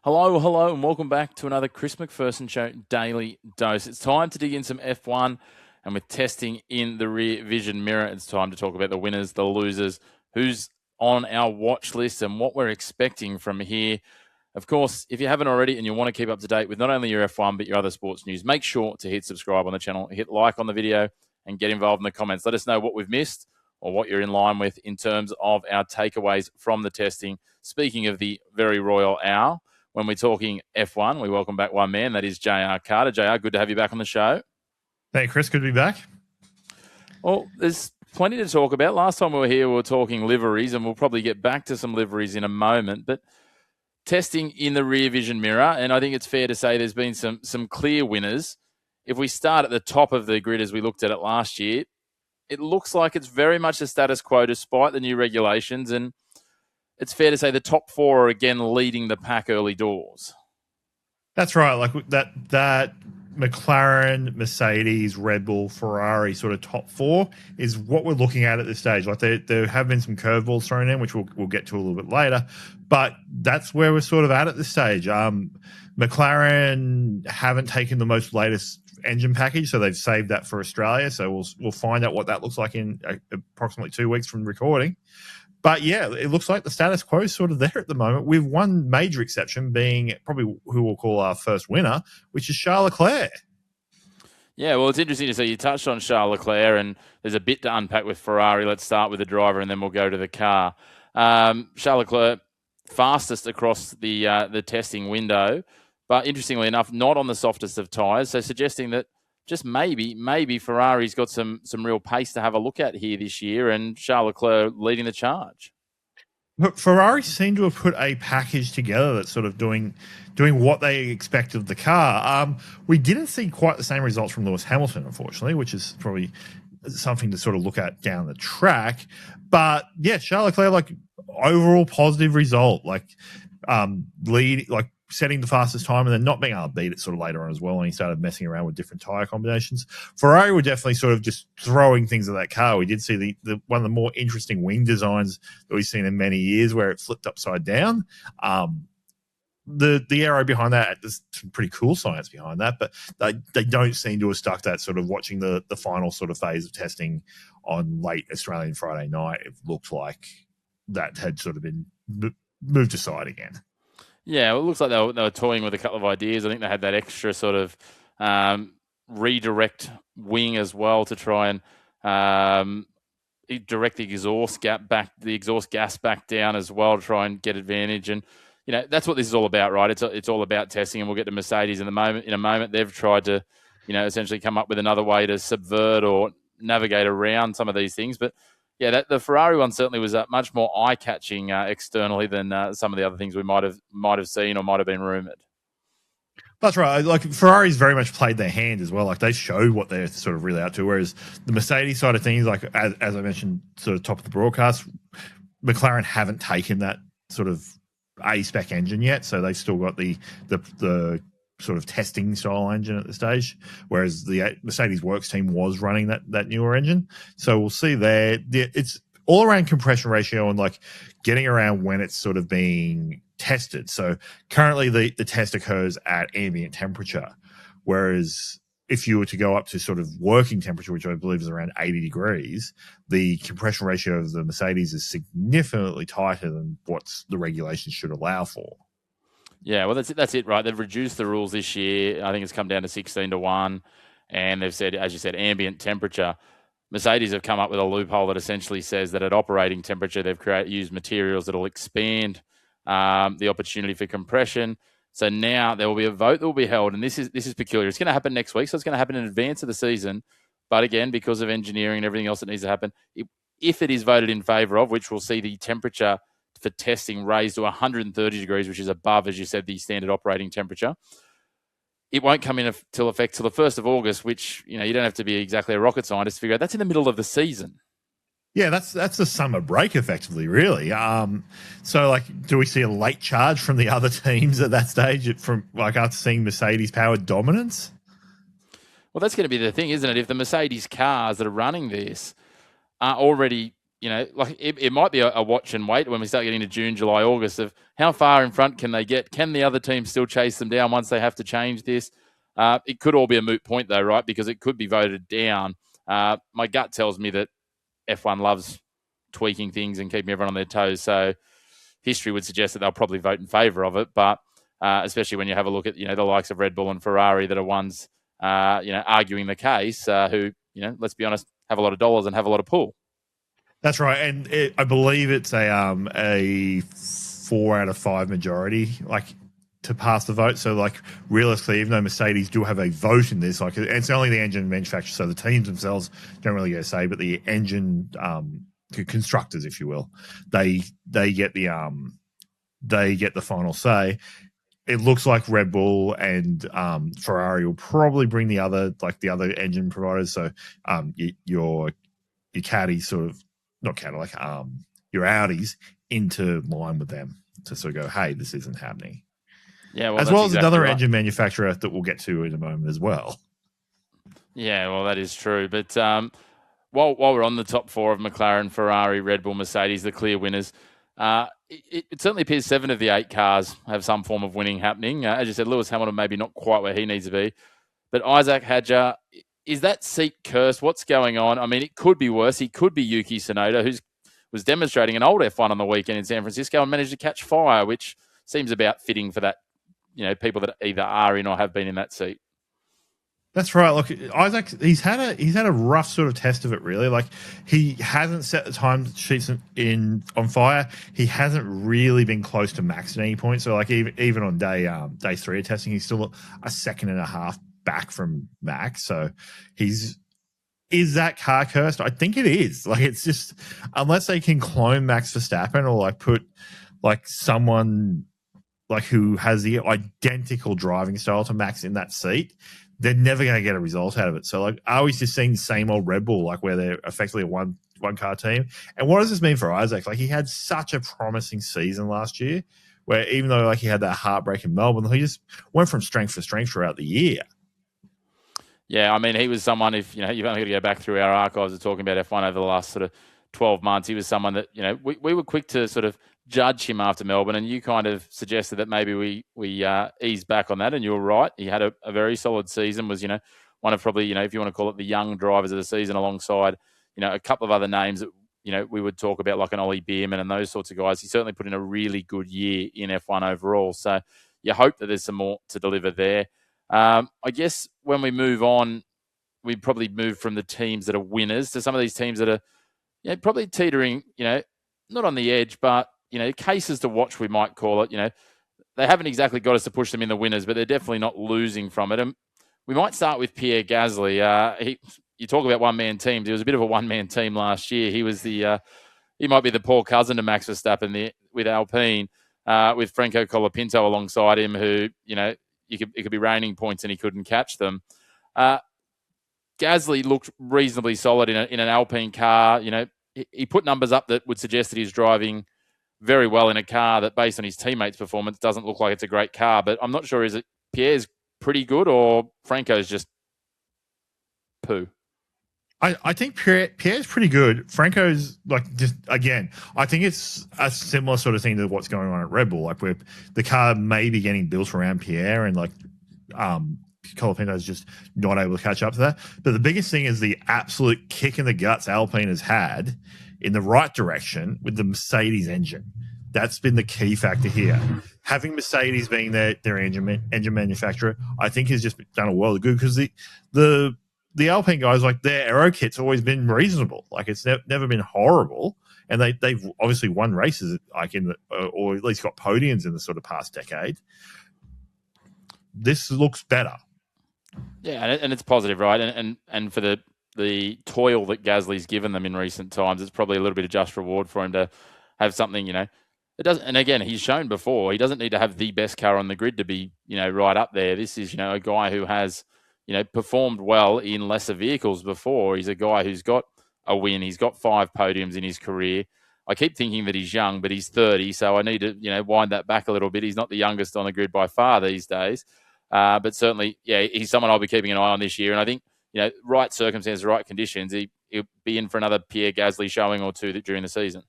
Hello, and welcome back to another Chris McPherson Show Daily Dose. It's time to dig in some F1, and with testing in the rear vision mirror, it's time to talk about the winners, the losers, who's on our watch list, and what we're expecting from here. Of course, if you haven't already and you want to keep up to date with not only your F1 but your other sports news, make sure to hit subscribe on the channel, hit like on the video, and get involved in the comments. Let us know what we've missed or what you're in line with in terms of our takeaways from the testing. Speaking of the very royal hour, when we're talking F1, we welcome back one man, that is JR Carter. JR, good to have you back on the show. Hey, Chris, good to be back. Well, there's plenty to talk about. Last time we were here, we were talking liveries, and we'll probably get back to some liveries in a moment. But testing in the rear vision mirror, and I think it's fair to say there's been some clear winners. If we start at the top of the grid as we looked at it last year, it looks like it's very much the status quo despite the new regulations, and it's fair to say the top four are again leading the pack early doors. That's right. Like that McLaren, Mercedes, Red Bull, Ferrari sort of top four is what we're looking at this stage. Like there have been some curveballs thrown in, which we'll get to a little bit later, but that's where we're sort of at this stage. McLaren haven't taken the most latest engine package, so they've saved that for Australia. So we'll find out what that looks like in approximately 2 weeks from recording. But yeah, it looks like the status quo is sort of there at the moment, with one major exception being probably who we'll call our first winner, which is Charles Leclerc. Yeah, well, it's interesting to see you touched on Charles Leclerc, and there's a bit to unpack with Ferrari. Let's start with the driver, and then we'll go to the car. Charles Leclerc, fastest across the testing window, but interestingly enough, not on the softest of tyres, so suggesting that just maybe Ferrari's got some real pace to have a look at here this year, and Charles Leclerc leading the charge. But Ferrari seem to have put a package together that's sort of doing what they expect of the car. We didn't see quite the same results from Lewis Hamilton, unfortunately, which is probably something to sort of look at down the track. But yeah, Charles Leclerc, like overall positive result, setting the fastest time and then not being able to beat it sort of later on as well when he started messing around with different tyre combinations. Ferrari were definitely sort of just throwing things at that car. We did see the one of the more interesting wing designs that we've seen in many years where it flipped upside down. The aero behind that, there's some pretty cool science behind that, but they don't seem to have stuck that sort of watching the final sort of phase of testing on late Australian Friday night. It looked like that had sort of been moved aside again. Yeah, well, it looks like they were toying with a couple of ideas. I think they had that extra sort of redirect wing as well to try and direct the exhaust gas back down as well to try and get advantage. And that's what this is all about, right? It's all about testing, and we'll get to Mercedes in a moment. They've tried to, essentially come up with another way to subvert or navigate around some of these things, but. Yeah, the Ferrari one certainly was much more eye-catching externally than some of the other things we might have seen or might have been rumoured. That's right. Like Ferrari's very much played their hand as well. Like they showed what they're sort of really out to. Whereas the Mercedes side of things, like as I mentioned, sort of top of the broadcast, McLaren haven't taken that sort of A-spec engine yet, so they've still got the sort of testing style engine at the stage, whereas the Mercedes Works team was running that newer engine. So we'll see there. It's all around compression ratio and like getting around when it's sort of being tested. So currently the test occurs at ambient temperature, whereas if you were to go up to sort of working temperature, which I believe is around 80 degrees, the compression ratio of the Mercedes is significantly tighter than what the regulations should allow for. Yeah, well, that's it, right? They've reduced the rules this year. I think it's come down to 16-1, and they've said, as you said, ambient temperature. Mercedes have come up with a loophole that essentially says that at operating temperature, they've used materials that will expand the opportunity for compression. So now there will be a vote that will be held, and this is peculiar. It's going to happen next week, so it's going to happen in advance of the season. But again, because of engineering and everything else that needs to happen, if it is voted in favour of, which we'll see the temperature for testing raised to 130 degrees, which is above, as you said, the standard operating temperature. It won't come in till effect till the 1st of August, which, you don't have to be exactly a rocket scientist to figure out. That's in the middle of the season. Yeah, that's the summer break, effectively, really. So, like, do we see a late charge from the other teams at that stage after seeing Mercedes-powered dominance? Well, that's going to be the thing, isn't it? If the Mercedes cars that are running this are already like it might be a watch and wait when we start getting to June, July, August of how far in front can they get? Can the other team still chase them down once they have to change this? It could all be a moot point though, right? Because it could be voted down. My gut tells me that F1 loves tweaking things and keeping everyone on their toes. So history would suggest that they'll probably vote in favour of it. But especially when you have a look at, the likes of Red Bull and Ferrari that are ones, arguing the case, who, let's be honest, have a lot of dollars and have a lot of pull. That's right, and I believe it's a 4 out of 5 majority, like, to pass the vote. So, like, realistically, even though Mercedes do have a vote in this, like, it's only the engine manufacturer, so the teams themselves don't really get a say, but the engine constructors, if you will, they get the final say. It looks like Red Bull and Ferrari will probably bring the other engine providers. So your caddies sort of, not Cadillac, your Audis into line with them to sort of go, hey, this isn't happening. Yeah, well, as well as exactly another right. engine manufacturer that we'll get to in a moment as well. Yeah, well, that is true. But while we're on the top 4 of McLaren, Ferrari, Red Bull, Mercedes, the clear winners, it certainly appears 7 of the 8 cars have some form of winning happening. As you said, Lewis Hamilton maybe not quite where he needs to be. But Isaac Hadjar, is that seat cursed? What's going on? I mean, it could be worse. He could be Yuki Tsunoda, who was demonstrating an old F1 on the weekend in San Francisco and managed to catch fire, which seems about fitting for that, people that either are in or have been in that seat. That's right. Look, Isaac, he's had a rough sort of test of it, really. Like, he hasn't set the time sheets on fire. He hasn't really been close to max at any point. So, like, even on day 3 of testing, he's still a second and a half back from max. So, is that car cursed? I think it is. Like, it's just, unless they can clone Max Verstappen or like put like someone like who has the identical driving style to Max in that seat, they're never going to get a result out of it. So, like, are we just seeing the same old Red Bull, like, where they're effectively a one car team? And what does this mean for Isaac? Like, he had such a promising season last year, where even though, like, he had that heartbreak in Melbourne, he just went from strength to strength throughout the year. Yeah, I mean, he was someone, if, you've only got to go back through our archives of talking about F1 over the last sort of 12 months, he was someone that, we were quick to sort of judge him after Melbourne, and you kind of suggested that maybe we eased back on that, and you were right. He had a very solid season, was, one of probably, if you want to call it the young drivers of the season, alongside, a couple of other names that, we would talk about, like an Ollie Beerman and those sorts of guys. He certainly put in a really good year in F1 overall. So you hope that there's some more to deliver there. I guess when we move on, we probably move from the teams that are winners to some of these teams that are probably teetering, not on the edge, but, cases to watch, we might call it. They haven't exactly got us to push them in the winners, but they're definitely not losing from it. And we might start with Pierre Gasly. You talk about one-man teams. He was a bit of a one-man team last year. He was he might be the poor cousin to Max Verstappen with Alpine, with Franco Colapinto alongside him, who, it could be raining points and he couldn't catch them. Gasly looked reasonably solid in an Alpine car. He put numbers up that would suggest that he's driving very well in a car that, based on his teammates' performance, doesn't look like it's a great car. But I'm not sure, is it Pierre's pretty good or Franco's just poo? I think Pierre's pretty good. Franco's, like, just, again, I think it's a similar sort of thing to what's going on at Red Bull, like, where the car may be getting built around Pierre, and, like, Colapinto is just not able to catch up to that. But the biggest thing is the absolute kick in the guts Alpine has had in the right direction with the Mercedes engine. That's been the key factor here. Having Mercedes being their engine manufacturer, I think, has just done a world of good, because the Alpine guys, like, their aero kit's always been reasonable. Like, it's never been horrible, and they've obviously won races, like, or at least got podiums in the sort of past decade. This looks better. Yeah, and it's positive, right? And for the toil that Gasly's given them in recent times, it's probably a little bit of just reward for him to have something, it doesn't. And again, he's shown before he doesn't need to have the best car on the grid to be, right up there. This is, a guy who has, performed well in lesser vehicles before. He's a guy who's got a win. He's got 5 podiums in his career. I keep thinking that he's young, but he's 30, so I need to, wind that back a little bit. He's not the youngest on the grid by far these days. But certainly, he's someone I'll be keeping an eye on this year. And I think, right circumstances, right conditions, he he'll be in for another Pierre Gasly showing or two during the season.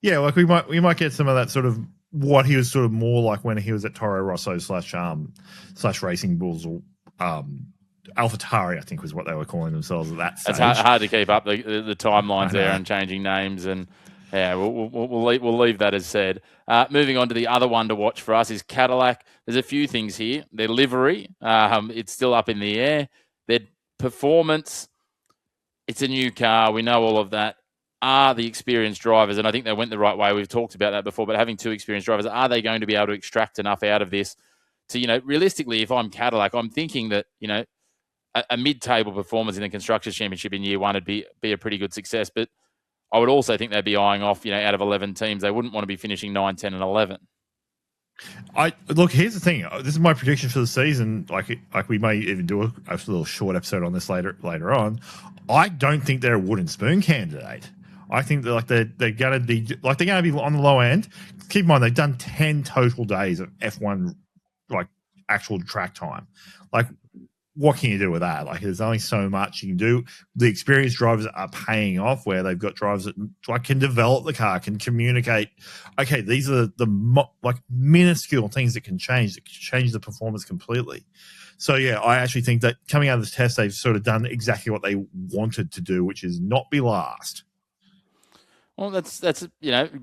Yeah, like we might get some of that sort of what he was sort of more like when he was at Toro Rosso slash Racing Bulls or AlphaTauri, I think was what they were calling themselves at that stage. It's hard to keep up the timelines there and changing names, and yeah, we'll leave that as said. Moving on to the other one to watch for us is Cadillac. There's a few things here. Their livery, it's still up in the air. Their performance, it's a new car. We know all of that. Are the experienced drivers, and I think they went the right way. We've talked about that before, but having two experienced drivers, are they going to be able to extract enough out of this to, realistically, if I'm Cadillac, I'm thinking that, a mid-table performance in the Constructors' Championship in year one would be a pretty good success. But I would also think they'd be eyeing off, out of 11 teams, they wouldn't want to be finishing 9, 10, and 11. Look, here's the thing. This is my prediction for the season. Like we may even do a little short episode on this later on. I don't think they're a wooden spoon candidate. I think that they're going to be on the low end. Keep in mind they've done 10 total days of F1 like actual track time. Like, what can you do with that? Like, there's only so much you can do. The experienced drivers are paying off where they've got drivers that can develop the car, can communicate. Okay, these are the minuscule things that can change the performance completely. So, yeah, I actually think that coming out of this test, they've sort of done exactly what they wanted to do, which is not be last. Well, that's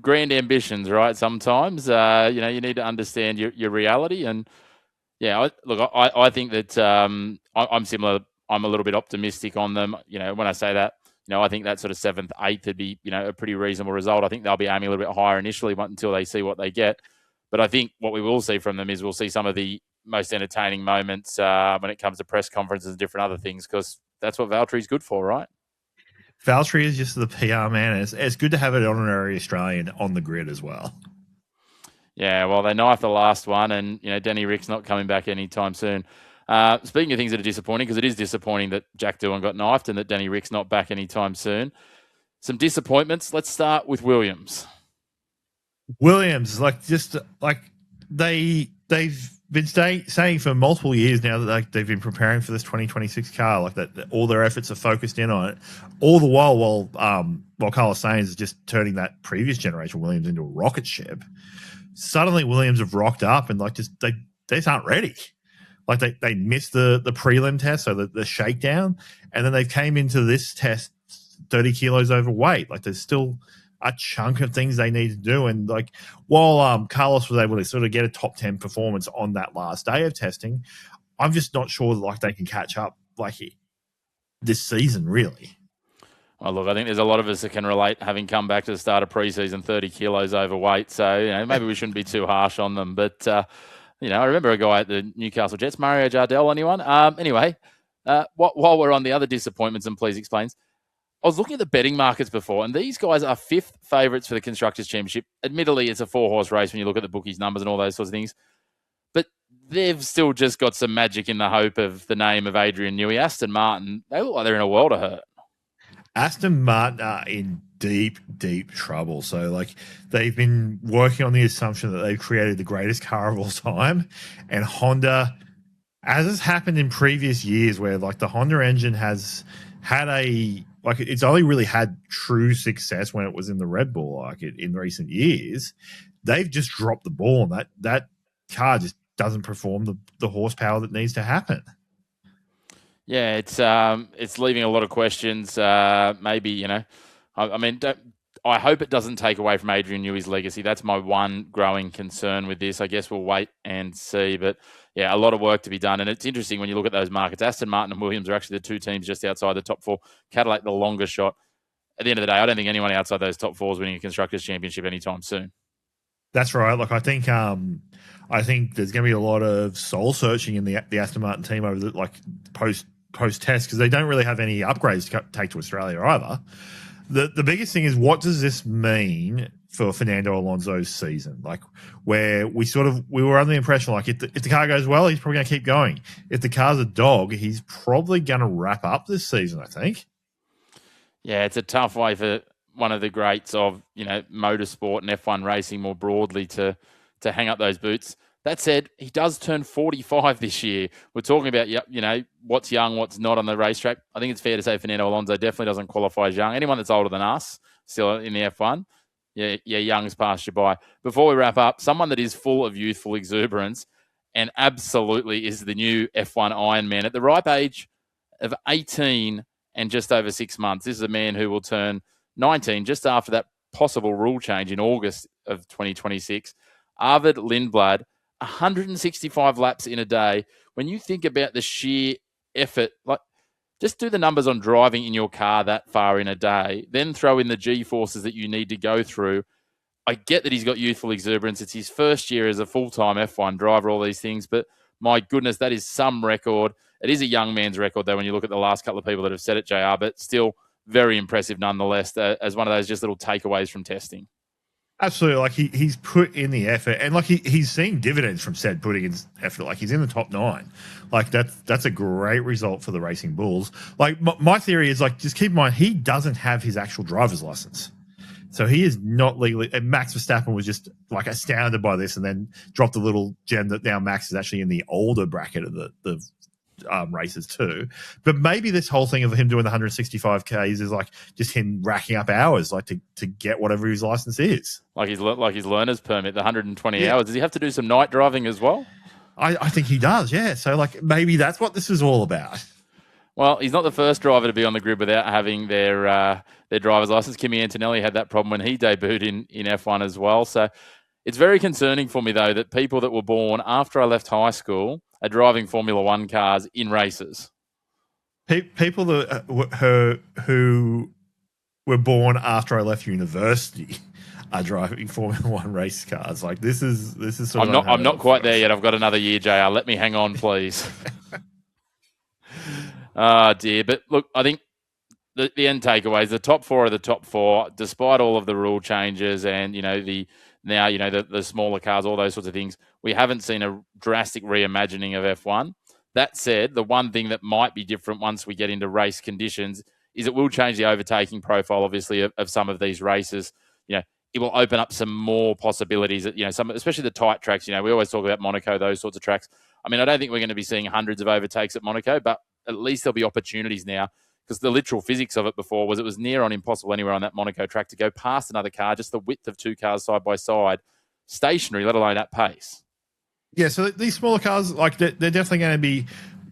grand ambitions, right? Sometimes, you need to understand your reality. And, yeah, I think that I'm similar. I'm a little bit optimistic on them. When I say that, I think that sort of 7th, 8th would be, a pretty reasonable result. I think they'll be aiming a little bit higher initially until they see what they get. But I think what we will see from them is we'll see some of the most entertaining moments when it comes to press conferences and different other things, because that's what Valtteri's good for, right? Valtteri is just the PR man. It's good to have an honorary Australian on the grid as well. Yeah, well, they knifed the last one, and Danny Rick's not coming back anytime soon. Speaking of things that are disappointing, because it is disappointing that Jack Doohan got knifed and that Danny Rick's not back anytime soon. Some disappointments. Let's start with Williams. Williams, they've been saying for multiple years now that they've been preparing for this 2026 car, that all their efforts are focused in on it. All the while Carlos Sainz is just turning that previous generation Williams into a rocket ship. Suddenly Williams have rocked up and they just aren't ready. They missed the prelim test, so the shakedown, and then they came into this test 30 kilos overweight. There's still a chunk of things they need to do. And while Carlos was able to sort of get a top 10 performance on that last day of testing, I'm just not sure they can catch up this season, really. Well, look, I think there's a lot of us that can relate, having come back to the start of preseason 30 kilos overweight. So, maybe we shouldn't be too harsh on them. But, I remember a guy at the Newcastle Jets, Mario Jardel, anyone? Anyway, while we're on the other disappointments, and please explains, I was looking at the betting markets before, and these guys are 5th favourites for the Constructors' Championship. Admittedly, it's a 4-horse race when you look at the bookies' numbers and all those sorts of things. But they've still just got some magic in the hope of the name of Adrian Newey. Aston Martin, they look like they're in a world of hurt. Aston Martin are in deep, deep trouble. So, they've been working on the assumption that they've created the greatest car of all time. And Honda, as has happened in previous years where, the Honda engine has had it's only really had true success when it was in the Red Bull, in recent years. They've just dropped the ball, and that car just doesn't perform the horsepower that needs to happen. Yeah, it's leaving a lot of questions. Maybe, I hope it doesn't take away from Adrian Newey's legacy. That's my one growing concern with this. I guess we'll wait and see. But, yeah, a lot of work to be done. And it's interesting when you look at those markets. Aston Martin and Williams are actually the two teams just outside the top 4. Cadillac, the longest shot. At the end of the day, I don't think anyone outside those top 4 is winning a Constructors' Championship anytime soon. That's right. I think there's going to be a lot of soul searching in the Aston Martin team over the post test, because they don't really have any upgrades to take to Australia either. The biggest thing is, what does this mean for Fernando Alonso's season? Where we were under the impression if the car goes well, he's probably going to keep going. If the car's a dog, he's probably going to wrap up this season, I think. Yeah, it's a tough way for one of the greats of motorsport and F1 racing more broadly to hang up those boots. That said, he does turn 45 this year. We're talking about, what's young, what's not on the racetrack. I think it's fair to say Fernando Alonso definitely doesn't qualify as young. Anyone that's older than us, still in the F1, young's passed you by. Before we wrap up, someone that is full of youthful exuberance and absolutely is the new F1 Ironman at the ripe age of 18 and just over 6 months. This is a man who will turn 19 just after that possible rule change in August of 2026. Arvid Lindblad, 165 laps in a day. When you think about the sheer effort, just do the numbers on driving in your car that far in a day, then throw in the G-forces that you need to go through. I get that he's got youthful exuberance. It's his first year as a full-time F1 driver, all these things, but my goodness, that is some record. It is a young man's record, though, when you look at the last couple of people that have said it, JR, but still very impressive nonetheless, as one of those just little takeaways from testing. Absolutely. He's put in the effort, and he's seen dividends from said putting in effort. He's in the top 9. That's a great result for the Racing Bulls. My theory is just keep in mind, he doesn't have his actual driver's license. So he is not legally, and Max Verstappen was just astounded by this and then dropped a little gem that now Max is actually in the older bracket of the races too. But maybe this whole thing of him doing the 165 Ks is just him racking up hours to get whatever his license is. His learner's permit, the 120 hours. Does he have to do some night driving as well? I think he does, yeah. So maybe that's what this is all about. Well, he's not the first driver to be on the grid without having their driver's license. Kimi Antonelli had that problem when he debuted in F1 as well. So it's very concerning for me, though, that people that were born after I left high school are driving Formula One cars in races. People that who were born after I left university are driving Formula One race cars. This is sort of. I'm not quite there yet. I've got another year, JR. Let me hang on, please. Oh, dear. But look, I think the end takeaways, the top 4 are the top 4, despite all of the rule changes and, the smaller cars, all those sorts of things. We haven't seen a drastic reimagining of F1. That said, the one thing that might be different once we get into race conditions is it will change the overtaking profile, obviously, of some of these races. It will open up some more possibilities, especially the tight tracks. We always talk about Monaco, those sorts of tracks. I mean, I don't think we're going to be seeing hundreds of overtakes at Monaco, but at least there'll be opportunities now, because the literal physics of it before was it was near on impossible anywhere on that Monaco track to go past another car, just the width of 2 cars side by side, stationary, let alone at pace. Yeah, so these smaller cars, they're definitely going to be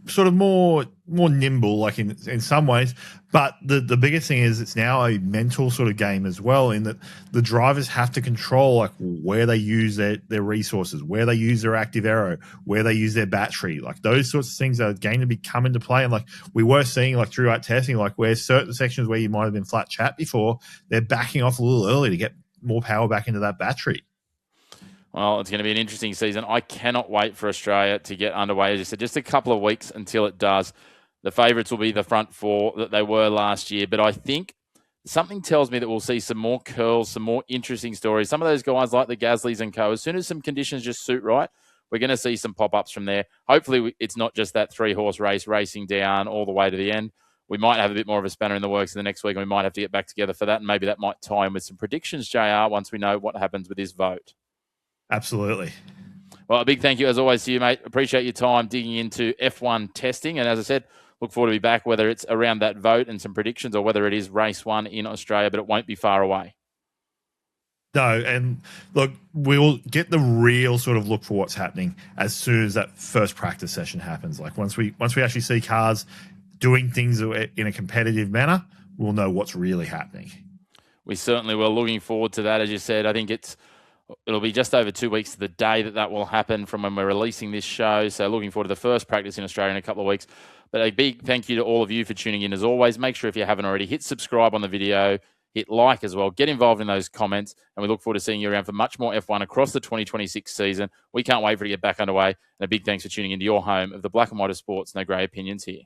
sort of more nimble, in some ways. But the biggest thing is it's now a mental sort of game as well, in that the drivers have to control where they use their resources, where they use their active aero, where they use their battery. Those sorts of things are going to be come into play. And we were seeing throughout testing, where certain sections where you might have been flat chat before, they're backing off a little early to get more power back into that battery. Well, it's going to be an interesting season. I cannot wait for Australia to get underway. As you said, just a couple of weeks until it does. The favourites will be the front 4 that they were last year. But I think something tells me that we'll see some more curls, some more interesting stories. Some of those guys like the Gasleys and co, as soon as some conditions just suit right, we're going to see some pop-ups from there. Hopefully it's not just that 3-horse race racing down all the way to the end. We might have a bit more of a spanner in the works in the next week, and we might have to get back together for that. And maybe that might tie in with some predictions, JR, once we know what happens with this vote. Absolutely. Well, a big thank you, as always, to you, mate. Appreciate your time digging into F1 testing. And as I said, look forward to be back, whether it's around that vote and some predictions or whether it is race 1 in Australia, but it won't be far away. No, and look, we'll get the real sort of look for what's happening as soon as that first practice session happens. Once we actually see cars doing things in a competitive manner, we'll know what's really happening. We certainly will. Looking forward to that. As you said, I think it'll be just over 2 weeks to the day that will happen from when we're releasing this show. So looking forward to the first practice in Australia in a couple of weeks. But a big thank you to all of you for tuning in as always. Make sure if you haven't already, hit subscribe on the video, hit like as well, get involved in those comments, and we look forward to seeing you around for much more F1 across the 2026 season. We can't wait for it to get back underway. And a big thanks for tuning into your home of the black and white of sports, no grey opinions here.